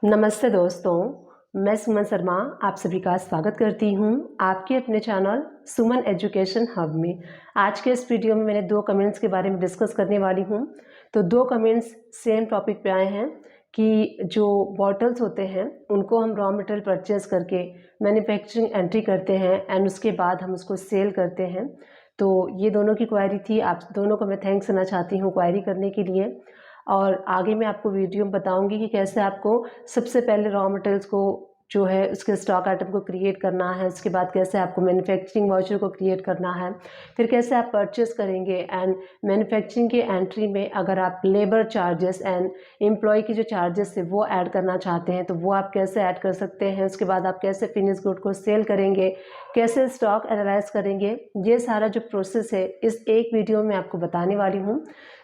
नमस्ते दोस्तों, मैं सुमन शर्मा आप सभी का स्वागत करती हूँ आपके अपने चैनल सुमन एजुकेशन हब में। आज के इस वीडियो में मैंने दो कमेंट्स के बारे में डिस्कस करने वाली हूँ। तो दो कमेंट्स सेम टॉपिक पे आए हैं कि जो बॉटल्स होते हैं उनको हम रॉ मटेरियल परचेज करके मैन्युफैक्चरिंग एंट्री करते हैं एंड उसके बाद हम उसको सेल करते हैं। तो ये दोनों की क्वायरी थी, आप दोनों को मैं थैंक्स करना चाहती हूँ क्वायरी करने के लिए। और आगे मैं आपको वीडियो में बताऊंगी कि कैसे आपको सबसे पहले रॉ मटेरियल्स को जो है उसके स्टॉक आइटम को क्रिएट करना है, उसके बाद कैसे आपको मैन्युफैक्चरिंग वाउचर को क्रिएट करना है, फिर कैसे आप परचेस करेंगे एंड मैन्युफैक्चरिंग की एंट्री में अगर आप लेबर चार्जेस एंड एम्प्लॉय की जो चार्जेस है वो ऐड करना चाहते हैं तो वो आप कैसे ऐड कर सकते हैं। उसके बाद आप कैसे फिनिश गुड को सेल करेंगे, कैसे स्टॉक एनालाइज करेंगे, ये सारा जो प्रोसेस है इस एक वीडियो में आपको बताने वाली हूँ।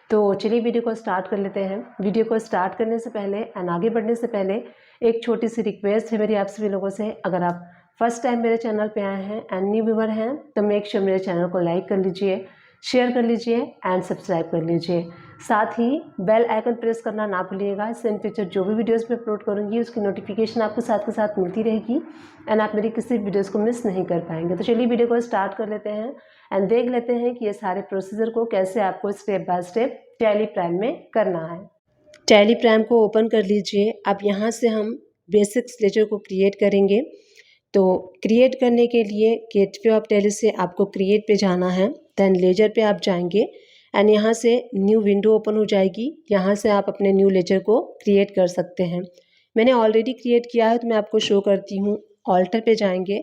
तो चलिए वीडियो को स्टार्ट कर लेते हैं। वीडियो को स्टार्ट करने से पहले एंड आगे बढ़ने से पहले एक छोटी सी रिक्वेस्ट है मेरी आप सभी लोगों से, अगर आप फर्स्ट टाइम मेरे चैनल पे आए हैं एंड न्यू व्यूवर हैं तो मेक श्योर मेरे चैनल को लाइक कर लीजिए, शेयर कर लीजिए एंड सब्सक्राइब कर लीजिए। साथ ही बेल आइकन प्रेस करना ना भूलिएगा, इससे इन फ्यूचर जो भी वीडियोस मैं अपलोड करूँगी उसकी नोटिफिकेशन आपको साथ के साथ मिलती रहेगी एंड आप मेरी किसी वीडियोस को मिस नहीं कर पाएंगे। तो चलिए वीडियो को स्टार्ट कर लेते हैं एंड देख लेते हैं कि ये सारे प्रोसीजर को कैसे आपको step by step tally prime में करना है। टैली प्राइम को ओपन कर लीजिए। अब यहाँ से हम बेसिक्स लेजर को क्रिएट करेंगे। तो क्रिएट करने के लिए गेटवे ऑफ टैली से आपको क्रिएट पे जाना है, देन लेजर पे आप जाएंगे एंड यहाँ से न्यू विंडो ओपन हो जाएगी। यहाँ से आप अपने न्यू लेजर को क्रिएट कर सकते हैं। मैंने ऑलरेडी क्रिएट किया है तो मैं आपको शो करती हूँ। ऑल्टर पे जाएंगे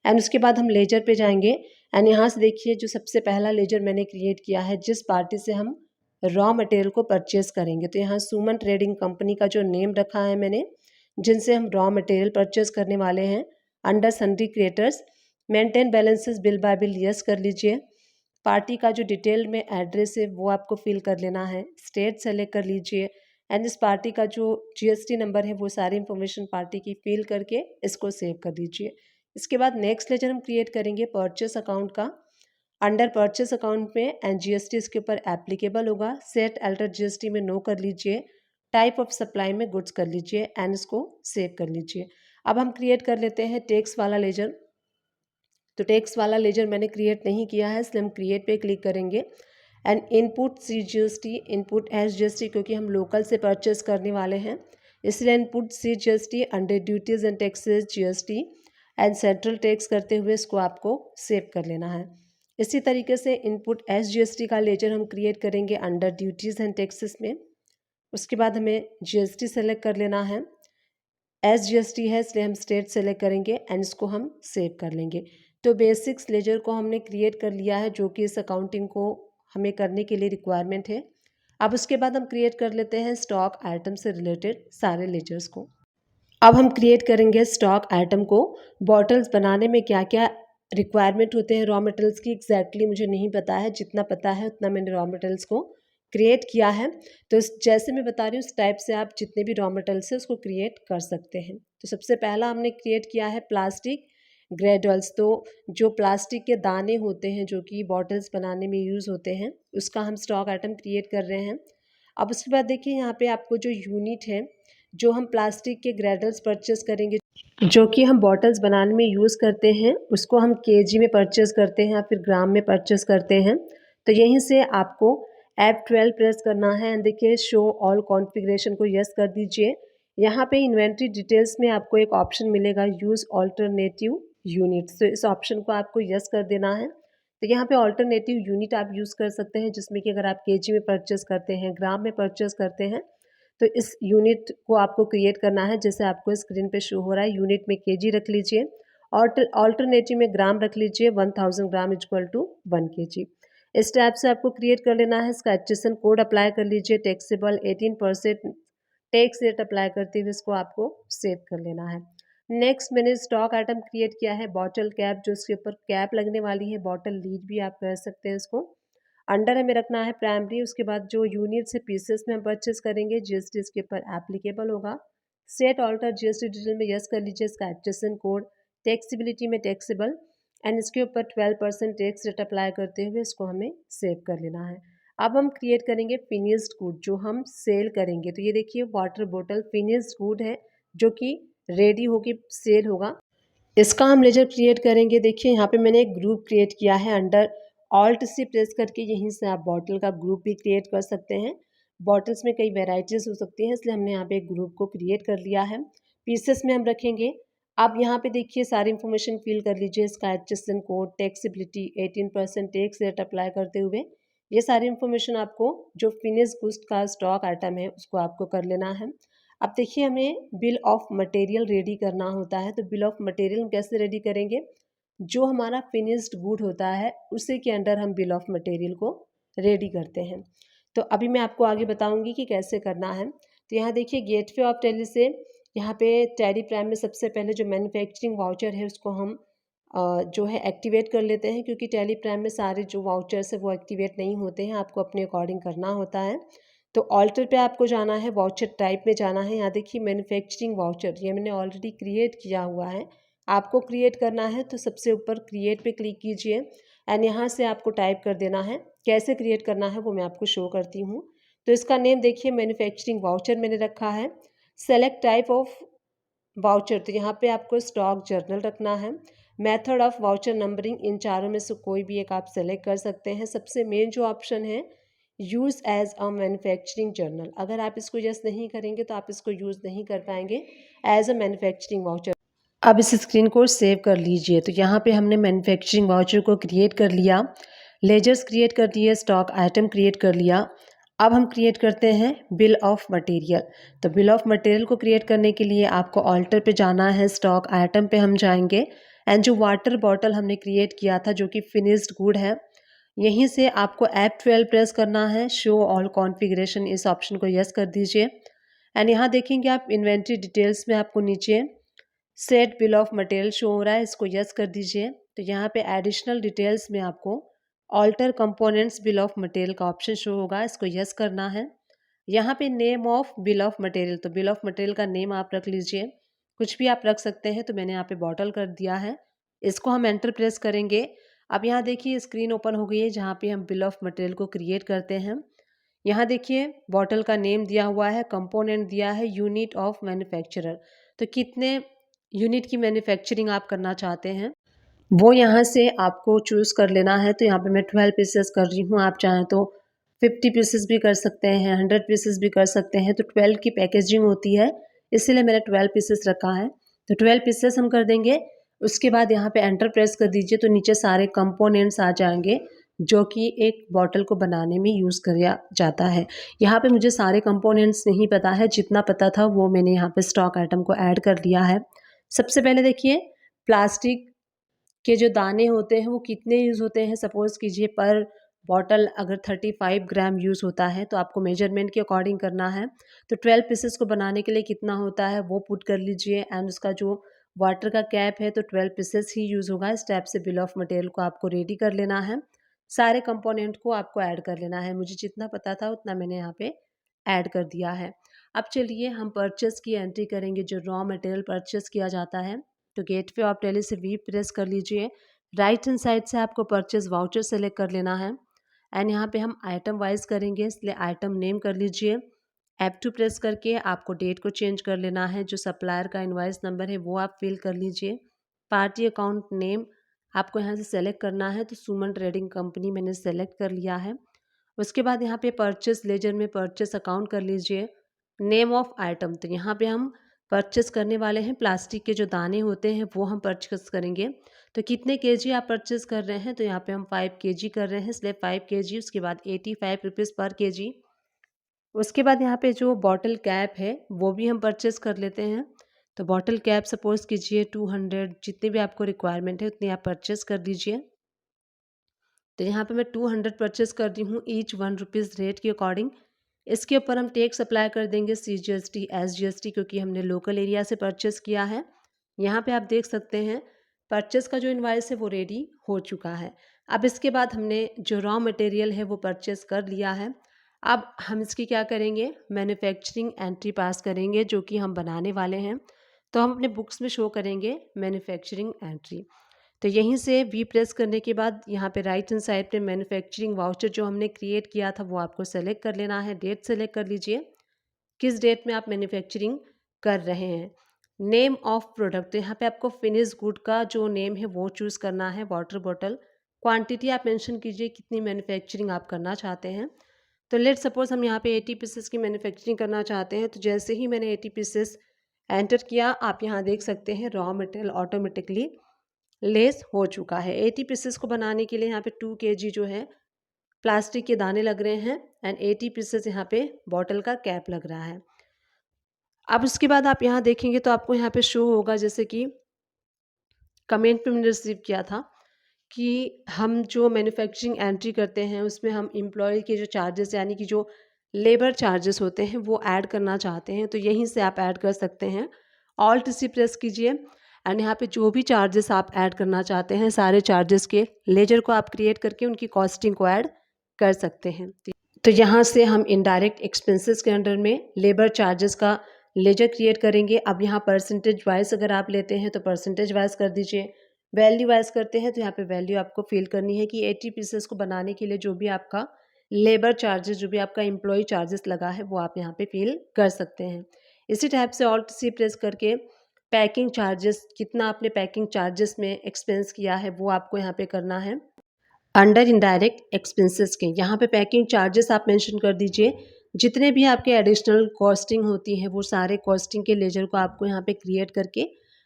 एंड उसके बाद हम लेजर पे जाएंगे एंड यहाँ से देखिए जो सबसे पहला लेजर मैंने क्रिएट किया है जिस पार्टी से हम रॉ मटेरियल को परचेज करेंगे। तो यहाँ सुमन ट्रेडिंग कंपनी का जो नेम रखा है मैंने, जिनसे हम रॉ मटेरियल परचेज करने वाले हैं, under sundry creators. Maintain balances bill bye bill yes कर लीजिए। पार्टी का जो डिटेल में एड्रेस है वो आपको फिल कर लेना है। स्टेट सेलेक्ट कर लीजिए एंड इस पार्टी का जो जीएसटी नंबर है वो सारी इन्फॉर्मेशन पार्टी की फिल करके इसको सेव कर दीजिए। इसके बाद नेक्स्ट लेजर हम क्रिएट करेंगे परचेस अकाउंट का। अंडर परचेस अकाउंट में एंड जीएसटी इसके ऊपर एप्लीकेबल होगा। सेट अल्टर जीएसटी में नो कर लीजिए। टाइप ऑफ सप्लाई में गुड्स कर लीजिए एंड इसको सेव कर लीजिए। अब हम क्रिएट कर लेते हैं टैक्स वाला लेजर। तो टैक्स वाला लेजर मैंने क्रिएट नहीं किया है इसलिए हम क्रिएट पे क्लिक करेंगे and input C GST, input S GST, क्योंकि हम लोकल से परचेस करने वाले हैं इसलिए input C GST under duties and taxes GST and central tax करते हुए इसको आपको सेव कर लेना है। इसी तरीके से इनपुट एस जीएसटी का लेजर हम क्रिएट करेंगे अंडर ड्यूटीज़ एंड टैक्सेस में। उसके बाद हमें जीएसटी सेलेक्ट कर लेना है। एस जीएसटी है इसलिए हम स्टेट सेलेक्ट करेंगे एंड इसको हम सेव कर लेंगे। तो बेसिक्स लेजर को हमने क्रिएट कर लिया है जो कि इस अकाउंटिंग को हमें करने के लिए रिक्वायरमेंट है। अब उसके बाद हम क्रिएट कर लेते हैं स्टॉक आइटम से रिलेटेड सारे लेजर्स को। अब हम क्रिएट करेंगे स्टॉक आइटम को। बॉटल्स बनाने में क्या क्या रिक्वायरमेंट होते हैं रॉ मटेरियल्स की एग्जैक्टली मुझे नहीं पता है, जितना पता है उतना मैंने रॉ मटेरियल्स को क्रिएट किया है। तो जैसे मैं बता रही हूँ उस टाइप से आप जितने भी रॉ मटेरियल्स है उसको क्रिएट कर सकते हैं। तो सबसे पहला हमने क्रिएट किया है प्लास्टिक ग्रेडल्स। तो जो प्लास्टिक के दाने होते हैं जो कि बॉटल्स बनाने में यूज़ होते हैं उसका हम स्टॉक आइटम क्रिएट कर रहे हैं। अब उसके बाद देखिए यहाँ पे आपको जो यूनिट है जो हम प्लास्टिक के ग्रेडल्स परचेस करेंगे जो कि हम बॉटल्स बनाने में यूज़ करते हैं उसको हम केजी में परचेस करते हैं या फिर ग्राम में परचेस करते हैं। तो यहीं से आपको F12 प्रेस करना है एंड देखिए शो ऑल कॉन्फ़िगरेशन को यस कर दीजिए। यहाँ पे इन्वेंट्री डिटेल्स में आपको एक ऑप्शन मिलेगा यूज़ ऑल्टरनेटिव यूनिट, तो इस ऑप्शन को आपको यस कर देना है। तो यहाँ पे ऑल्टरनेटिव यूनिट आप यूज़ कर सकते हैं जिसमें कि अगर आप केजी में परचेस करते हैं, ग्राम में परचेस करते हैं तो इस यूनिट को आपको क्रिएट करना है। जैसे आपको स्क्रीन पे शो हो रहा है, यूनिट में केजी रख लीजिए और ऑल्टरनेटिव में ग्राम रख लीजिए। 1000 ग्राम इक्वल टू 1 केजी। इस टाइप से आपको क्रिएट कर लेना है। इसका एचएसएन कोड अप्लाई कर लीजिए। टैक्सेबल 18% टैक्स रेट अप्लाई करते हुए इसको आपको सेव कर लेना है। नेक्स्ट मैंने स्टॉक आइटम क्रिएट किया है बॉटल कैप, जो इसके ऊपर कैप लगने वाली है, बॉटल लीड भी आप कर सकते हैं इसको। अंडर हमें रखना है प्राइमरी। उसके बाद जो यूनिट से पीसेस में हम परचेस करेंगे जीएसटी इसके ऊपर एप्लीकेबल होगा। सेट ऑल्टर जीएसटी डिटेल में यस कर लीजिए। इसका एडजस्टमेंट कोड टैक्सिबिलिटी में टैक्सेबल एंड इसके ऊपर 12% टैक्स रेट अप्लाई करते हुए इसको हमें सेव कर लेना है। अब हम क्रिएट करेंगे फिनिश्ड गुड जो हम सेल करेंगे। तो ये देखिए वाटर बोतल फिनिश्ड गुड है जो कि रेडी होके सेल होगा। इसका हम लेजर क्रिएट करेंगे। देखिए यहाँ पे मैंने एक ग्रुप क्रिएट किया है अंडर ऑल्ट से प्रेस करके, यहीं से आप बॉटल का ग्रुप भी क्रिएट कर सकते हैं। बॉटल्स में कई वेराइटीज़ हो सकती हैं, इसलिए हमने यहाँ पे एक ग्रुप को क्रिएट कर लिया है। पीसेस में हम रखेंगे। आप यहाँ पे देखिए सारी इन्फॉर्मेशन फिल कर लीजिए, इसका HSN code, taxability, 18% tax rate apply करते हुए ये सारी इन्फॉर्मेशन आपको जो फिनिश गुड्स का स्टॉक आइटम है उसको आपको कर लेना है। अब देखिए हमें बिल ऑफ मटेरियल रेडी करना होता है, तो बिल ऑफ मटेरियल हम कैसे रेडी करेंगे? जो हमारा फिनिश्ड गुड होता है उसी के अंडर हम बिल ऑफ मटेरियल को रेडी करते हैं। तो अभी मैं आपको आगे बताऊंगी कि कैसे करना है। तो यहाँ देखिए गेटवे ऑफ टैली से यहाँ पे टैली प्राइम में सबसे पहले जो मैन्युफैक्चरिंग वाउचर है उसको हम जो है एक्टिवेट कर लेते हैं, क्योंकि टैली प्राइम में सारे जो वाउचर्स है वो एक्टिवेट नहीं होते हैं, आपको अपने अकॉर्डिंग करना होता है। तो ऑल्टर पे आपको जाना है, वाउचर टाइप में जाना है। यहाँ देखिए मैन्युफैक्चरिंग वाउचर, ये मैंने ऑलरेडी क्रिएट किया हुआ है, आपको क्रिएट करना है तो सबसे ऊपर क्रिएट पे क्लिक कीजिए एंड यहाँ से आपको टाइप कर देना है। कैसे क्रिएट करना है वो मैं आपको शो करती हूँ। तो इसका नेम देखिए मैन्युफैक्चरिंग वाउचर मैंने रखा है। सेलेक्ट टाइप ऑफ वाउचर, तो यहाँ पे आपको स्टॉक जर्नल रखना है। मेथड ऑफ वाउचर नंबरिंग, इन चारों में से कोई भी एक आप सेलेक्ट कर सकते हैं। सबसे मेन जो ऑप्शन है use as a manufacturing journal, अगर आप इसको यस नहीं करेंगे तो आप इसको यूज़ नहीं कर पाएंगे एज अ मैन्युफैक्चरिंग वाउचर। अब इस स्क्रीन को सेव कर लीजिए। तो यहाँ पे हमने मैन्युफैक्चरिंग वाउचर को क्रिएट कर लिया, लेजर्स क्रिएट कर दिए, स्टॉक आइटम क्रिएट कर लिया। अब हम क्रिएट करते हैं बिल ऑफ मटेरियल। तो बिल ऑफ मटेरियल को क्रिएट करने के लिए आपको ऑल्टर पे जाना है, स्टॉक आइटम पे हम जाएंगे एंड जो वाटर बॉटल हमने क्रिएट किया था जो कि फिनिश्ड गुड है, यहीं से आपको F12 प्रेस करना है। शो ऑल कॉन्फ़िगरेशन, इस ऑप्शन को यस कर दीजिए एंड यहाँ देखेंगे आप इन्वेंट्री डिटेल्स में आपको नीचे set bill of material show हो रहा है, इसको यस कर दीजिए। तो यहाँ पे एडिशनल डिटेल्स में आपको alter components bill of material का ऑप्शन शो होगा, इसको यस करना है। यहाँ पे name of bill of material, तो बिल ऑफ मटेरियल का नेम आप रख लीजिए, कुछ भी आप रख सकते हैं। तो मैंने यहाँ पे बॉटल कर दिया है, इसको हम एंटर प्रेस करेंगे। अब यहाँ देखिए स्क्रीन ओपन हो गई है जहाँ पे हम बिल ऑफ मटेरियल को क्रिएट करते हैं। यहाँ देखिए बॉटल का नेम दिया हुआ है, कंपोनेंट दिया है, यूनिट ऑफ मैन्युफैक्चरर, तो कितने यूनिट की मैन्युफैक्चरिंग आप करना चाहते हैं वो यहाँ से आपको चूज़ कर लेना है। तो यहाँ पे मैं 12 पीसेस कर रही हूँ, आप चाहें तो 50 पीसेस भी कर सकते हैं, 100 पीसेस भी कर सकते हैं। तो 12 की पैकेजिंग होती है, इसीलिए मैंने 12 पीसेस रखा है। तो 12 पीसेस हम कर देंगे। उसके बाद यहाँ पे एंटर प्रेस कर दीजिए, तो नीचे सारे कंपोनेंट्स आ जाएंगे जो कि एक बॉटल को बनाने में यूज़ किया जाता है। यहाँ पे मुझे सारे कंपोनेंट्स नहीं पता है, जितना पता था वो मैंने यहाँ पे स्टॉक आइटम को ऐड कर लिया है। सबसे पहले देखिए प्लास्टिक के जो दाने होते हैं वो कितने यूज़ होते हैं। सपोज़ कीजिए पर बॉटल अगर 35 ग्राम यूज़ होता है तो आपको मेजरमेंट के अकॉर्डिंग करना है। तो 12 पीसेस को बनाने के लिए कितना होता है वो पुट कर लीजिए एंड उसका जो वाटर का कैप है तो 12 पीसेस ही यूज़ होगा। इस टाइप से बिल ऑफ मटेरियल को आपको रेडी कर लेना है, सारे कंपोनेंट को आपको ऐड कर लेना है। मुझे जितना पता था उतना मैंने यहाँ पे ऐड कर दिया है। अब चलिए हम परचेस की एंट्री करेंगे, जो रॉ मटेरियल परचेस किया जाता है। तो गेटवे ऑफ टैली से वी प्रेस कर लीजिए, राइट हैंड साइड से आपको परचेस वाउचर सेलेक्ट कर लेना है एंड यहाँ पे हम आइटम वाइज करेंगे, इसलिए आइटम नेम कर लीजिए। F2 प्रेस करके आपको डेट को चेंज कर लेना है, जो सप्लायर का इनवाइस नंबर है वो आप फिल कर लीजिए। पार्टी अकाउंट नेम आपको यहाँ से सेलेक्ट करना है, तो सुमन ट्रेडिंग कंपनी मैंने सेलेक्ट कर लिया है। उसके बाद यहाँ पे परचेस लेजर में परचेस अकाउंट कर लीजिए। नेम ऑफ आइटम, तो यहाँ पे हम परचेस करने वाले हैं प्लास्टिक के जो दाने होते हैं वो हम परचेस करेंगे। तो कितने केजी आप परचेस कर रहे हैं, तो यहाँ पे हम 5 केजी कर रहे हैं, इसलिए 5 केजी। उसके बाद 85 रुपीज़ पर केजी। उसके बाद यहाँ पे जो बॉटल कैप है वो भी हम परचेस कर लेते हैं। तो बॉटल कैप सपोज़ कीजिए 200, जितनी भी आपको रिक्वायरमेंट है उतनी आप परचेस कर दीजिए। तो यहाँ पे मैं 200 परचेस कर रही हूँ, ईच 1 रुपीज़ रेट के अकॉर्डिंग। इसके ऊपर हम टैक्स अप्लाई कर देंगे CGST SGST, क्योंकि हमने लोकल एरिया से परचेस किया है। यहाँ पे आप देख सकते हैं परचेस का जो इनवाइस है वो रेडी हो चुका है। अब इसके बाद हमने जो रॉ मटेरियल है वो परचेस कर लिया है। अब हम इसकी क्या करेंगे, मैन्युफैक्चरिंग एंट्री पास करेंगे जो कि हम बनाने वाले हैं। तो हम अपने बुक्स में शो करेंगे मैन्युफैक्चरिंग एंट्री। तो यहीं से वी प्रेस करने के बाद यहाँ पे राइट हैंड साइड पे मैन्युफैक्चरिंग वाउचर जो हमने क्रिएट किया था वो आपको सेलेक्ट कर लेना है। डेट सेलेक्ट कर लीजिए, किस डेट में आप मैन्युफैक्चरिंग कर रहे हैं। नेम ऑफ प्रोडक्ट, तो यहाँ पे आपको फिनिश गुड का जो नेम है वो चूज़ करना है, वाटर बॉटल। क्वांटिटी आप मेंशन कीजिए कितनी मैन्युफैक्चरिंग आप करना चाहते हैं। तो लेट सपोज हम यहाँ पे 80 पीसेस की मैन्युफैक्चरिंग करना चाहते हैं, तो जैसे ही मैंने 80 पीसेस एंटर किया, आप यहाँ देख सकते हैं रॉ मटेरियल ऑटोमेटिकली लेस हो चुका है। 80 पीसेस को बनाने के लिए यहाँ पे 2 kg जो है प्लास्टिक के दाने लग रहे हैं एंड 80 पीसेस यहाँ पे बॉटल का कैप लग रहा है। अब उसके बाद आप यहाँ देखेंगे तो आपको यहाँ पे शो होगा, जैसे कि कमेंट पे मैंने रिसीव किया था कि हम जो मैन्युफैक्चरिंग एंट्री करते हैं उसमें हम एम्प्लॉय के जो चार्जेस यानी कि जो लेबर चार्जेस होते हैं वो ऐड करना चाहते हैं, तो यहीं से आप ऐड कर सकते हैं। ऑल्ट सी प्रेस कीजिए एंड यहाँ पे जो भी चार्जेस आप ऐड करना चाहते हैं सारे चार्जेस के लेजर को आप क्रिएट करके उनकी कॉस्टिंग को ऐड कर सकते हैं। तो यहाँ से हम इनडायरेक्ट एक्सपेंसेस के अंडर में लेबर चार्जेस का लेजर क्रिएट करेंगे। अब यहाँ परसेंटेज वाइज अगर आप लेते हैं तो परसेंटेज वाइज कर दीजिए, वैल्यू वाइज करते हैं तो यहाँ पे वैल्यू आपको फिल करनी है कि 80 पीसेस को बनाने के लिए जो भी आपका लेबर चार्जेस, जो भी आपका एम्प्लॉय चार्जेस लगा है वो आप यहाँ पे फिल कर सकते हैं। इसी टाइप से ऑल्ट सी प्रेस करके पैकिंग चार्जेस, कितना आपने पैकिंग चार्जेस में एक्सपेंस किया है वो आपको यहाँ पे करना है अंडर इनडायरेक्ट एक्सपेंसेस के। यहाँ पे पैकिंग चार्जेस आप मेंशन कर दीजिए, जितने भी आपके एडिशनल कॉस्टिंग होती है वो सारे कॉस्टिंग के लेजर को आपको यहाँ पे क्रिएट करके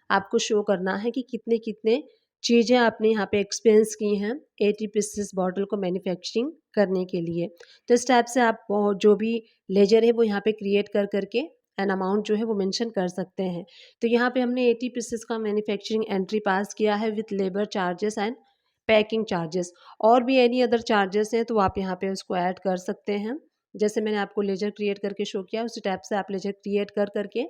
आपको शो करना है कि कितने कितने चीज़ें आपने यहाँ पे एक्सपेंस की हैं 80 पीसेस बॉटल को मैन्युफैक्चरिंग करने के लिए। तो इस टाइप से आप जो भी लेजर है वो यहाँ पे क्रिएट कर करके एन अमाउंट जो है वो मेंशन कर सकते हैं। तो यहाँ पे हमने 80 पीसेस का मैन्युफैक्चरिंग एंट्री पास किया है with labour charges and packing charges. और भी एनी अदर चार्जेस हैं तो आप यहाँ पे उसको ऐड कर सकते हैं। जैसे मैंने आपको लेजर क्रिएट करके शो किया उसी टाइप से आप लेजर क्रिएट कर करके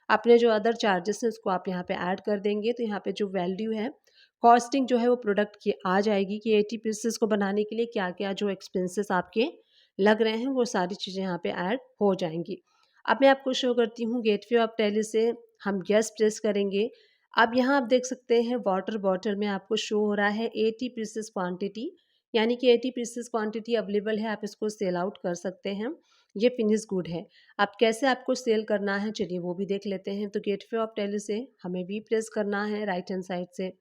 अपने जो अदर चार्जेस हैं उसको आप यहाँ पे ऐड कर देंगे। तो यहाँ पे जो वैल्यू है कॉस्टिंग जो है वो प्रोडक्ट की आ जाएगी कि 80 पीसेस को बनाने के लिए क्या क्या जो एक्सपेंसेस आपके लग रहे हैं वो सारी चीज़ें यहाँ पे ऐड हो जाएंगी। अब मैं आपको शो करती हूँ गेटवे ऑफ टैली से हम यस प्रेस करेंगे। अब यहाँ आप देख सकते हैं वाटर बॉटल में आपको शो हो रहा है 80 पीसेस क्वांटिटी, यानी कि 80 पीसेस क्वांटिटी अवेलेबल है, आप इसको सेल आउट कर सकते हैं। ये फिनिश गुड है। अब कैसे आपको सेल करना है चलिए वो भी देख लेते हैं। तो गेटवे ऑफ टैली से हमें भी प्रेस करना है, राइट हैंड साइड से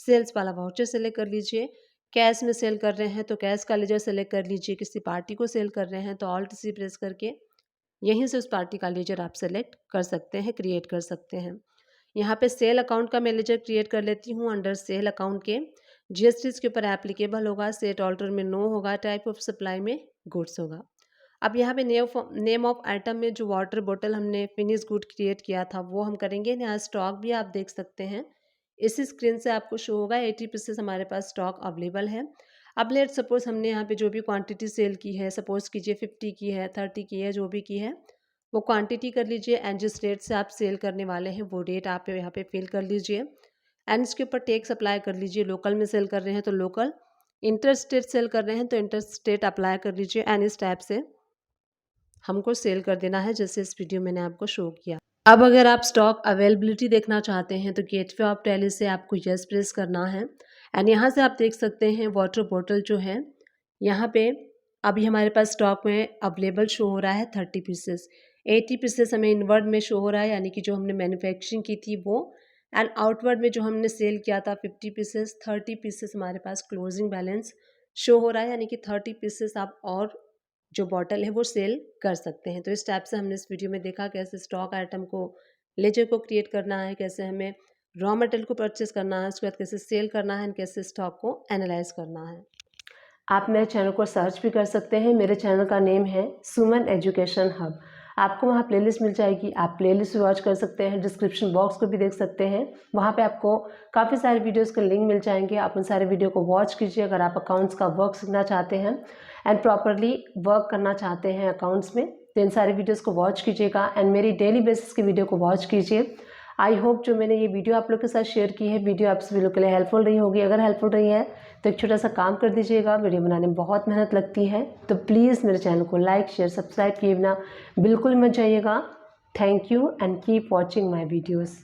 सेल्स वाला वाउचर सेलेक्ट कर लीजिए। कैश में सेल कर रहे हैं तो कैश का लेजर सेलेक्ट कर लीजिए, किसी पार्टी को सेल कर रहे हैं तो ऑल्ट सी प्रेस करके यहीं से उस पार्टी का लेजर आप सेलेक्ट कर सकते हैं, क्रिएट कर सकते हैं। यहाँ पे सेल अकाउंट का मैं लेजर क्रिएट कर लेती हूँ। अंडर सेल अकाउंट के जीएसटी के ऊपर एप्लीकेबल होगा, सेट ऑल्टर में नो होगा, टाइप ऑफ सप्लाई में गुड्स होगा। अब यहाँ पे नेम ऑफ आइटम में जो वाटर बॉटल हमने फिनिश गुड क्रिएट किया था वो हम करेंगे। यहाँ स्टॉक भी आप देख सकते हैं, इसी स्क्रीन से आपको शो होगा 80 पीसेस हमारे पास स्टॉक अवेलेबल है। अब लेट सपोज हमने यहाँ पे जो भी क्वांटिटी सेल की है, सपोज कीजिए 50 की है, 30 की है, जो भी की है वो क्वांटिटी कर लीजिए एंड जिस रेट से आप सेल करने वाले हैं वो रेट आप यहाँ पे फिल कर लीजिए एंड इसके ऊपर टैक्स अप्लाई कर लीजिए। लोकल में सेल कर रहे हैं तो लोकल, इंटर स्टेट सेल कर रहे हैं तो इंटर स्टेट अप्लाई कर लीजिए एंड इस टाइप से हमको सेल कर देना है जैसे इस वीडियो मैंने आपको शो किया। अब अगर आप स्टॉक अवेलेबिलिटी देखना चाहते हैं तो गेटवे ऑफ टैली से आपको यस प्रेस करना है एंड यहाँ से आप देख सकते हैं वाटर बॉटल जो है यहाँ पे अभी हमारे पास स्टॉक में अवेलेबल शो हो रहा है 30 पीसेस। 80 पीसेस हमें इनवर्ड में शो हो रहा है यानी कि जो हमने मैन्युफैक्चरिंग की थी वो, एंड आउटवर्ड में जो हमने सेल किया था 50 पीसेस, 30 पीसेस हमारे पास क्लोजिंग बैलेंस शो हो रहा है यानी कि 30 पीसेस आप और जो बॉटल है वो सेल कर सकते हैं। तो इस टाइप से हमने इस वीडियो में देखा कैसे स्टॉक आइटम को लेजर को क्रिएट करना है, कैसे हमें रॉ मटेरियल को परचेस करना है, उसके बाद कैसे सेल करना है, कैसे स्टॉक को एनालाइज करना है। आप मेरे चैनल को सर्च भी कर सकते हैं। मेरे चैनल का नेम है सुमन एजुकेशन हब। आपको वहाँ प्लेलिस्ट मिल जाएगी, आप प्लेलिस्ट भी वॉच कर सकते हैं। डिस्क्रिप्शन बॉक्स को भी देख सकते हैं, वहाँ पे आपको काफ़ी सारे वीडियोस के लिंक मिल जाएंगे। आप उन सारे वीडियो को वॉच कीजिए अगर आप अकाउंट्स का वर्क सीखना चाहते हैं एंड प्रॉपरली वर्क करना चाहते हैं अकाउंट्स में, तो इन सारे वीडियोज़ को वॉच कीजिएगा एंड मेरी डेली बेसिस की वीडियो को वॉच कीजिए। आई होप जो मैंने ये वीडियो आप लोग के साथ शेयर की है वीडियो आप सभी लोग के लिए हेल्पफुल रही होगी। अगर हेल्पफुल रही है तो एक छोटा सा काम कर दीजिएगा, वीडियो बनाने में बहुत मेहनत लगती है, तो प्लीज़ मेरे चैनल को लाइक शेयर सब्सक्राइब किए बिना बिल्कुल मत जाइएगा। Thank you and keep watching my videos.